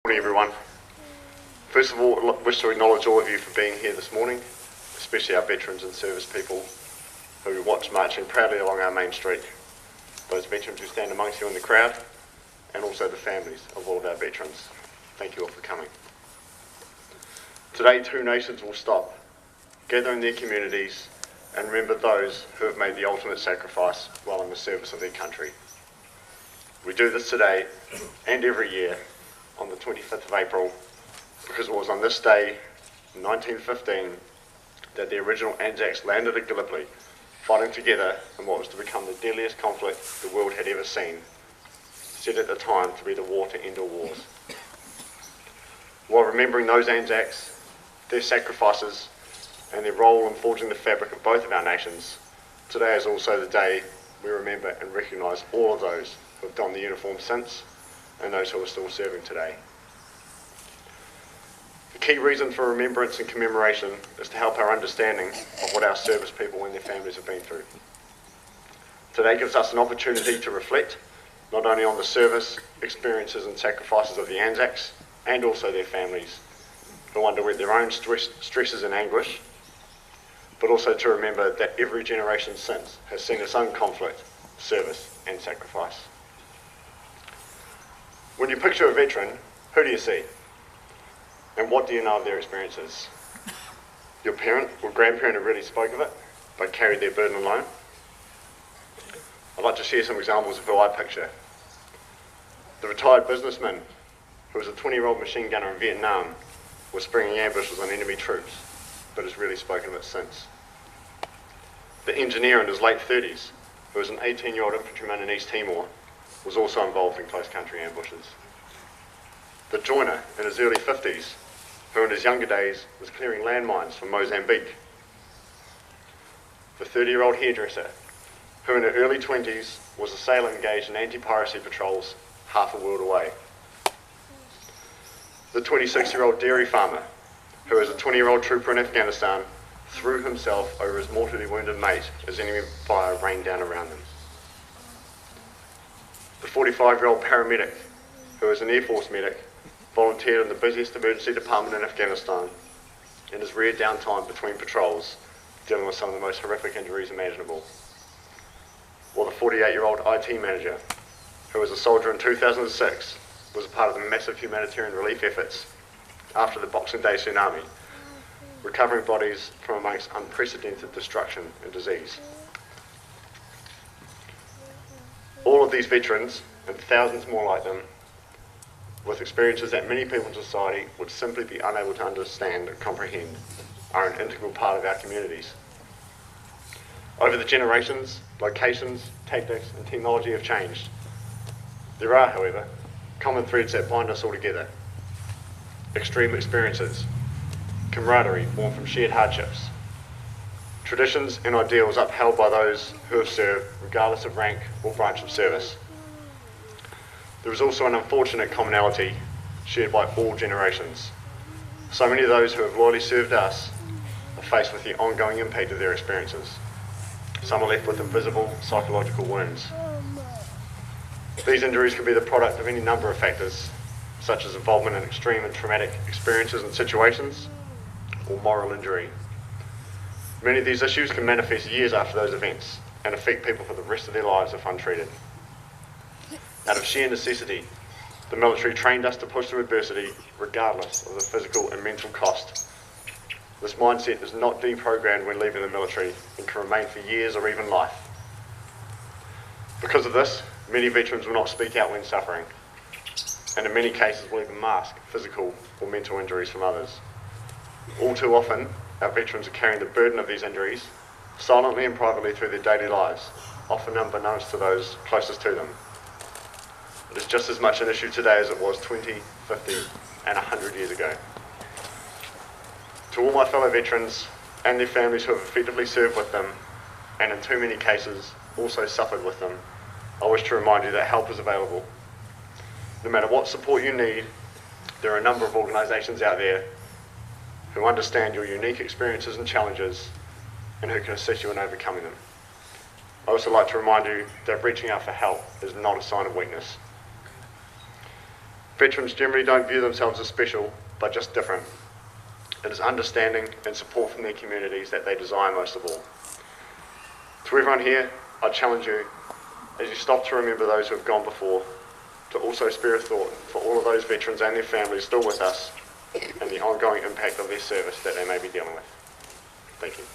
Morning everyone. First of all, I wish to acknowledge all of you for being here this morning, especially our veterans and service people who watch marching proudly along our main street, those veterans who stand amongst you in the crowd, and also the families of all of our veterans. Thank you all for coming. Today, two nations will stop, gather in their communities, and remember those who have made the ultimate sacrifice while in the service of their country. We do this today and every year on the 25th of April because it was on this day in 1915 that the original ANZACs landed at Gallipoli, fighting together in what was to become the deadliest conflict the world had ever seen, said at the time to be the war to end all wars. While remembering those ANZACs, their sacrifices and their role in forging the fabric of both of our nations, today is also the day we remember and recognise all of those who have donned the uniform since and those who are still serving today. The key reason for remembrance and commemoration is to help our understanding of what our service people and their families have been through. Today gives us an opportunity to reflect not only on the service, experiences and sacrifices of the ANZACs and also their families who underwent their own stresses and anguish, but also to remember that every generation since has seen its own conflict, service and sacrifice. When you picture a veteran, who do you see? And what do you know of their experiences? Your parent or grandparent who really spoke of it, but carried their burden alone? I'd like to share some examples of who I picture. The retired businessman who was a 20-year-old machine gunner in Vietnam was springing ambushes on enemy troops, but has really spoken of it since. The engineer in his late 30s, who was an 18-year-old infantryman in East Timor, was also involved in close country ambushes. The joiner in his early 50s, who in his younger days was clearing landmines from Mozambique. The 30-year-old hairdresser, who in her early 20s was a sailor engaged in anti-piracy patrols half a world away. The 26-year-old dairy farmer, who as a 20-year-old trooper in Afghanistan threw himself over his mortally wounded mate as enemy fire rained down around them. The 45-year-old paramedic, who as an Air Force medic, volunteered in the busiest emergency department in Afghanistan in his rare downtime between patrols, dealing with some of the most horrific injuries imaginable. Or the 48-year-old IT manager, who as a soldier in 2006 was a part of the massive humanitarian relief efforts after the Boxing Day tsunami, recovering bodies from amongst unprecedented destruction and disease. All of these veterans, and thousands more like them, with experiences that many people in society would simply be unable to understand and comprehend, are an integral part of our communities. Over the generations, locations, tactics and technology have changed. There are, however, common threads that bind us all together. Extreme experiences, camaraderie born from shared hardships, traditions and ideals upheld by those who have served regardless of rank or branch of service. There is also an unfortunate commonality shared by all generations. So many of those who have loyally served us are faced with the ongoing impact of their experiences. Some are left with invisible psychological wounds. These injuries can be the product of any number of factors, such as involvement in extreme and traumatic experiences and situations, or moral injury. Many of these issues can manifest years after those events and affect people for the rest of their lives if untreated. Out of sheer necessity, the military trained us to push through adversity regardless of the physical and mental cost. This mindset is not deprogrammed when leaving the military and can remain for years or even life. Because of this, many veterans will not speak out when suffering, and in many cases will even mask physical or mental injuries from others. All too often, our veterans are carrying the burden of these injuries silently and privately through their daily lives, often unbeknownst to those closest to them. It is just as much an issue today as it was 20, 50 and 100 years ago. To all my fellow veterans and their families who have effectively served with them, and in too many cases also suffered with them, I wish to remind you that help is available. No matter what support you need, there are a number of organisations out there who understand your unique experiences and challenges and who can assist you in overcoming them. I also like to remind you that reaching out for help is not a sign of weakness. Veterans generally don't view themselves as special, but just different. It is understanding and support from their communities that they desire most of all. To everyone here, I challenge you, as you stop to remember those who have gone before, to also spare a thought for all of those veterans and their families still with us and the ongoing impact of their service that they may be dealing with. Thank you.